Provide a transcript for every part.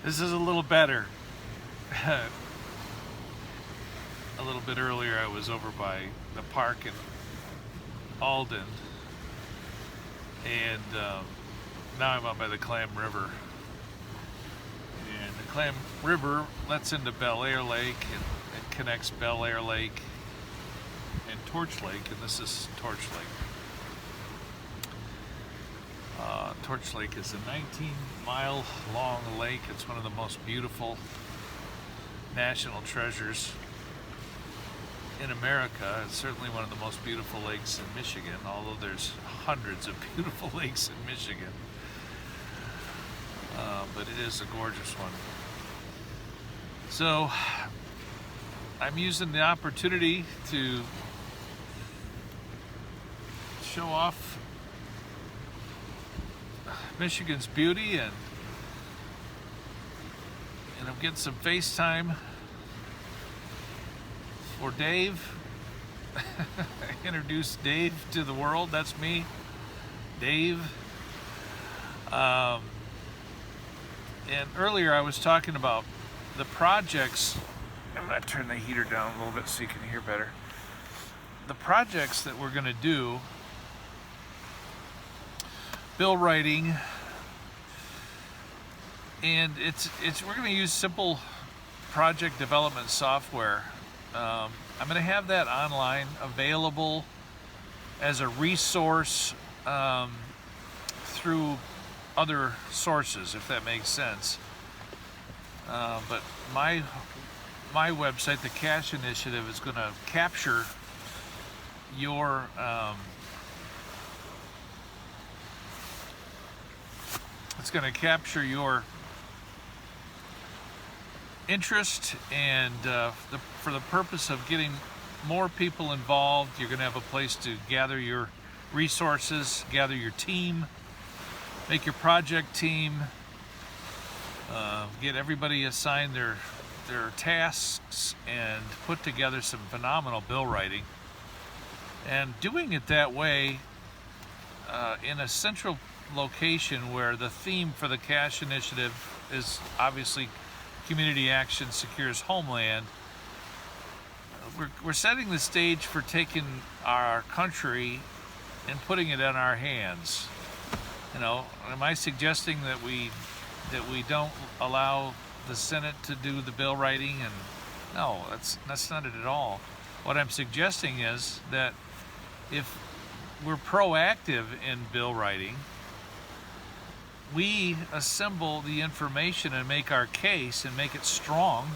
This is a little better. A little bit earlier I was over by the park in Alden, and now I'm out by the Clam River. And the Clam River lets into Bel Air Lake and connects Bel Air Lake and Torch Lake, and this is Torch Lake. Torch Lake is a 19-mile long lake. It's one of the most beautiful national treasures in America. It's certainly one of the most beautiful lakes in Michigan, although there's hundreds of beautiful lakes in Michigan. But it is a gorgeous one. So I'm using the opportunity to show off Michigan's beauty, and I'm getting some FaceTime for Dave. Introduce Dave to the world. That's me, Dave. And earlier I was talking about the projects. I'm going to turn the heater down a little bit so you can hear better. The projects that we're going to do, bill writing, and we're going to use simple project development software. I'm going to have that online, available as a resource through other sources, if that makes sense. But my website, the Cash Initiative, is going to capture your it's going to capture your interest, and for the purpose of getting more people involved, you're going to have a place to gather your resources, gather your team, make your project team, get everybody assigned their tasks, and put together some phenomenal bill writing. And doing it that way in a central location where the theme for the Cash Initiative is obviously Community Action Secures Homeland. We're setting the stage for taking our country and putting it in our hands. You know, am I suggesting that we don't allow the Senate to do the bill writing? And no, that's not it at all. What I'm suggesting is that if we're proactive in bill writing, we assemble the information and make our case and make it strong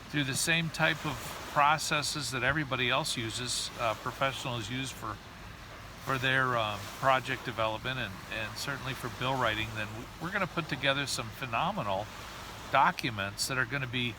through the same type of processes that everybody else uses, professionals use for their project development and certainly for bill writing. Then we're going to put together some phenomenal documents that are going to be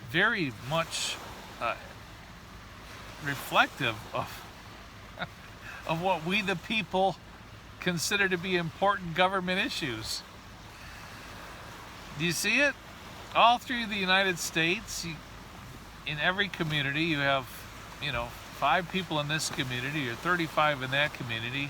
very much reflective of what we the people consider to be important government issues. Do you see it? All through the United States, in every community, you have, 5 people in this community, or 35 in that community,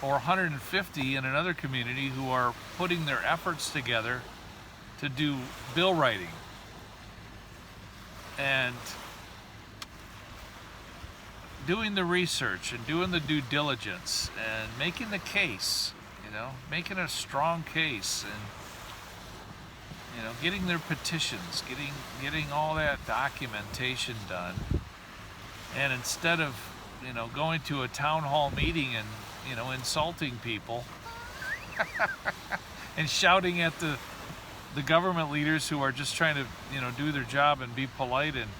or 150 in another community who are putting their efforts together to do bill writing. And doing the research and doing the due diligence and making the case, making a strong case, and getting their petitions, getting all that documentation done. And instead of going to a town hall meeting and insulting people and shouting at the government leaders who are just trying to do their job and be polite and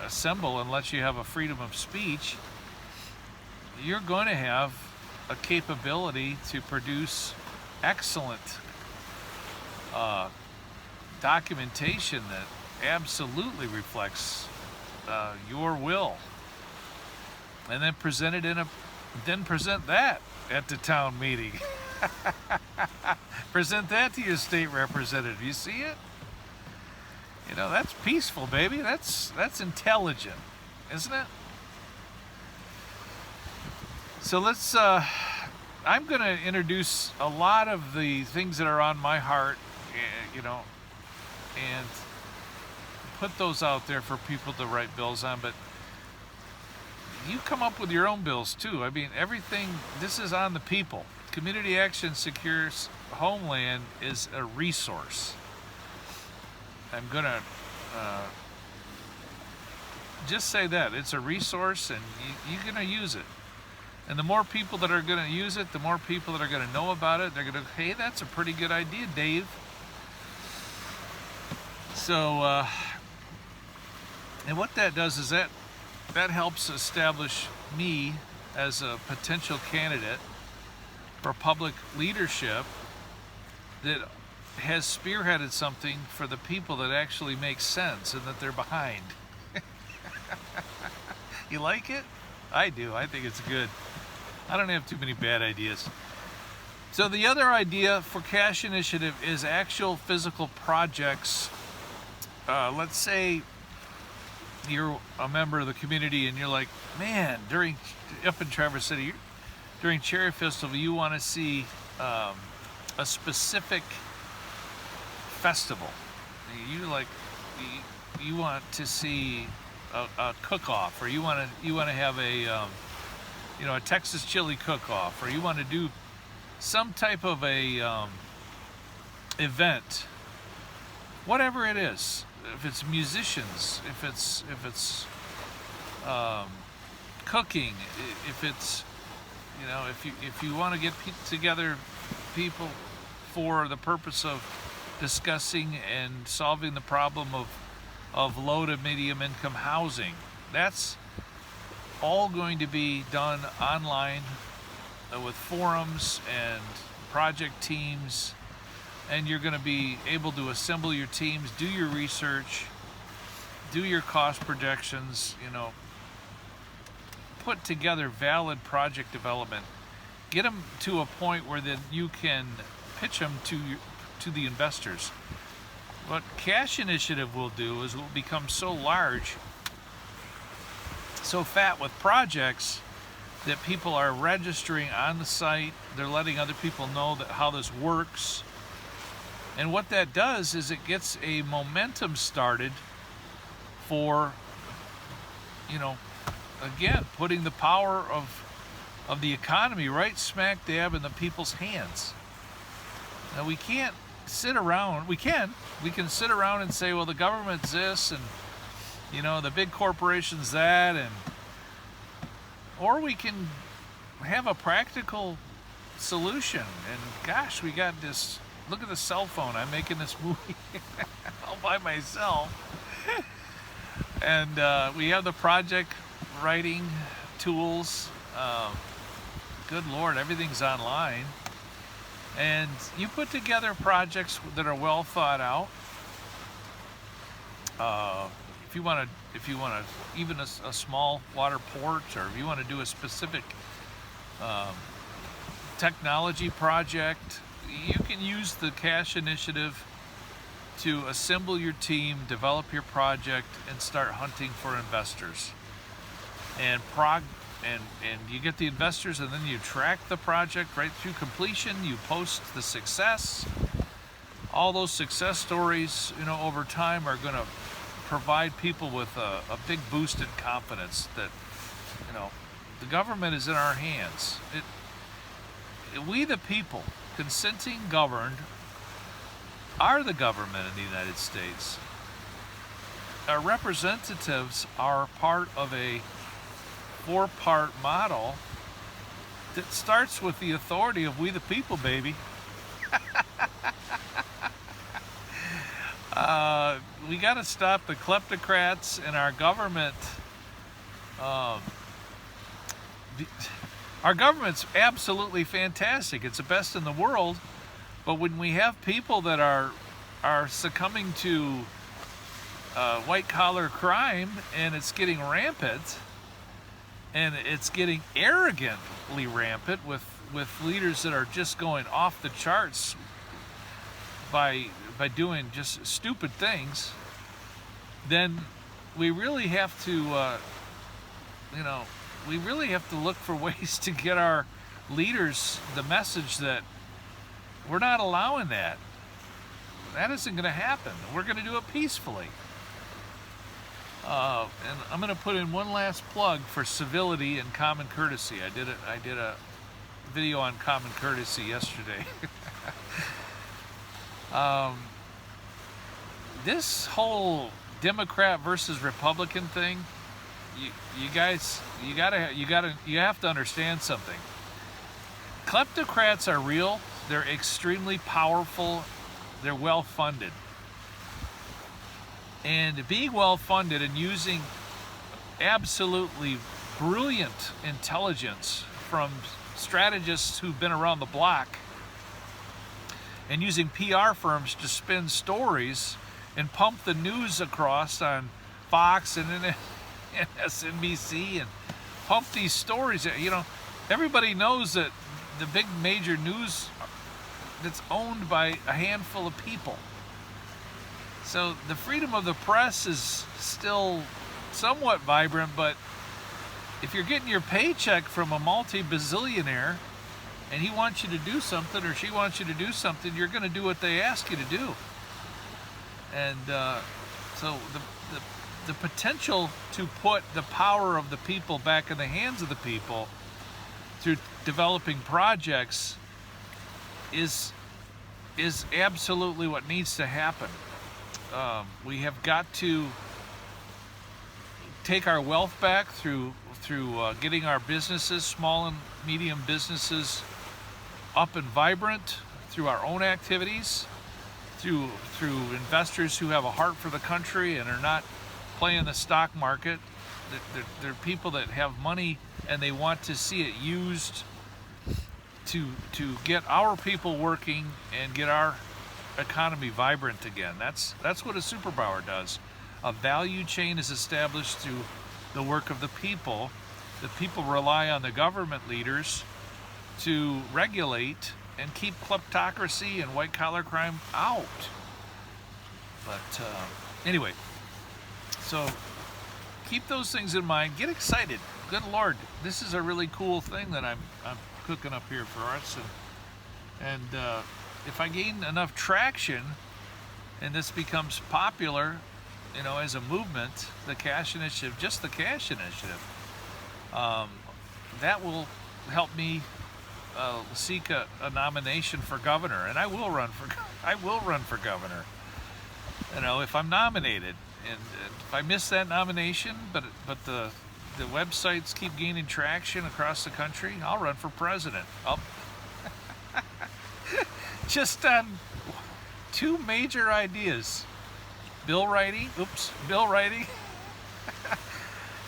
assemble and let you have a freedom of speech, you're going to have a capability to produce excellent documentation that absolutely reflects your will, and then present that at the town meeting. Present that to your state representative. You see it? That's peaceful, baby. That's intelligent, isn't it? So let's I'm going to introduce a lot of the things that are on my heart, and put those out there for people to write bills on. But you come up with your own bills too. I mean, everything, this is on the people. Community Action Secures Homeland is a resource. I'm going to just say that. It's a resource, and you're going to use it. And the more people that are going to use it, the more people that are going to know about it. They're going to, hey, that's a pretty good idea, Dave. So, and what that does is that helps establish me as a potential candidate for public leadership that has spearheaded something for the people that actually makes sense and that they're behind. You like it? I do. I think it's good. I don't have too many bad ideas. So the other idea for Cash Initiative is actual physical projects. Let's say you're a member of the community and you're like, man, up in Traverse City, during Cherry Festival, you want to see a specific festival. You want to see a cook-off, or you want to have a Texas chili cook-off, or you want to do some type of a event, whatever it is. If it's musicians, if it's cooking, if it's if you want to get together people for the purpose of discussing and solving the problem of low to medium income housing, that's all going to be done online with forums and project teams, and you're going to be able to assemble your teams, do your research, do your cost projections, put together valid project development, get them to a point where then you can pitch them to the investors. What Cash Initiative will do is it will become so large, so fat with projects, that people are registering on the site. They're letting other people know how this works. And what that does is it gets a momentum started for, again, putting the power of the economy right smack dab in the people's hands. Now, we can't sit around. We can sit around and say, well, the government's this, and the big corporations that, or we can have a practical solution. And gosh, we got this. Look at the cell phone. I'm making this movie all by myself. And we have the project writing tools. Good Lord, everything's online. And you put together projects that are well thought out. If you want to, even a small water port, or if you want to do a specific technology project, you can use the Cash Initiative to assemble your team, develop your project, and start hunting for investors. And you get the investors, and then you track the project right through completion. You post the success. All those success stories, over time are going to provide people with a big boost in confidence that, the government is in our hands. We the people, consenting governed, are the government in the United States. Our representatives are part of a 4-part model that starts with the authority of we the people, baby. We got to stop the kleptocrats in our government. Our government's absolutely fantastic. It's the best in the world. But when we have people that are succumbing to white-collar crime, and it's getting rampant, and it's getting arrogantly rampant with leaders that are just going off the charts by doing just stupid things, then we really have to, we really have to look for ways to get our leaders the message that we're not allowing that. That isn't going to happen. We're going to do it peacefully. And I'm going to put in one last plug for civility and common courtesy. I did a video on common courtesy yesterday. This whole Democrat versus Republican thing, you guys, you have to understand something. Kleptocrats are real. They're extremely powerful. They're well funded. And being well funded and using absolutely brilliant intelligence from strategists who've been around the block, and using PR firms to spin stories and pump the news across on Fox and MSNBC and pump these stories. You know, everybody knows that the big major news that's owned by a handful of people. So the freedom of the press is still somewhat vibrant, but if you're getting your paycheck from a multi-bazillionaire and he wants you to do something or she wants you to do something, you're going to do what they ask you to do. And so the potential to put the power of the people back in the hands of the people through developing projects is absolutely what needs to happen. We have got to take our wealth back through getting our businesses, small and medium businesses, up and vibrant through our own activities, through investors who have a heart for the country and are not playing the stock market. They're people that have money and they want to see it used to get our people working and get our economy vibrant again. That's what a superpower does. A value chain is established through the work of the people. The people rely on the government leaders to regulate and keep kleptocracy and white-collar crime out. But anyway, so keep those things in mind. Get excited. Good Lord, this is a really cool thing that I'm cooking up here for us. And if I gain enough traction and this becomes popular, you know, as a movement, the Cash Initiative, just the Cash Initiative, that will help me seek a nomination for governor, and I will run for governor. You know, if I'm nominated, and if I miss that nomination, but the websites keep gaining traction across the country, I'll run for president. Just on two major ideas: bill writing,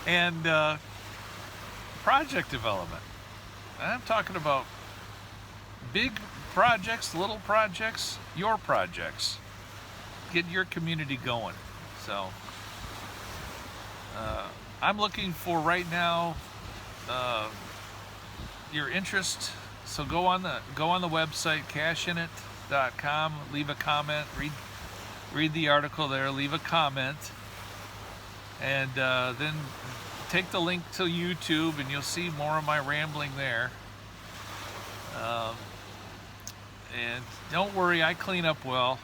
and project development. I'm talking about big projects, little projects, your projects. Get your community going. So I'm looking for right now your interest. So go on the website cashinit.com, leave a comment, read the article there, leave a comment, and then take the link to YouTube and you'll see more of my rambling there. And don't worry, I clean up well.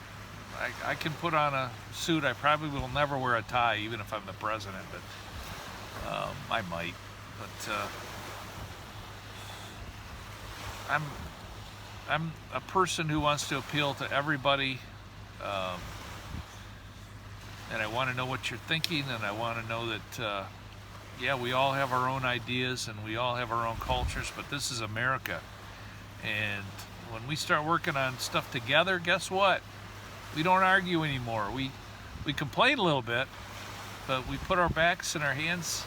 I can put on a suit. I probably will never wear a tie, even if I'm the president, but I might. But I'm a person who wants to appeal to everybody, and I want to know what you're thinking, and I want to know that yeah, we all have our own ideas and we all have our own cultures, but this is America. And when we start working on stuff together, guess what? We don't argue anymore. We complain a little bit, but we put our backs and our hands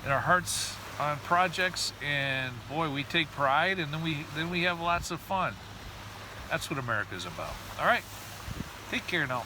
and our hearts on projects, and boy, we take pride, and then we have lots of fun. That's what America's about. All right, take care now.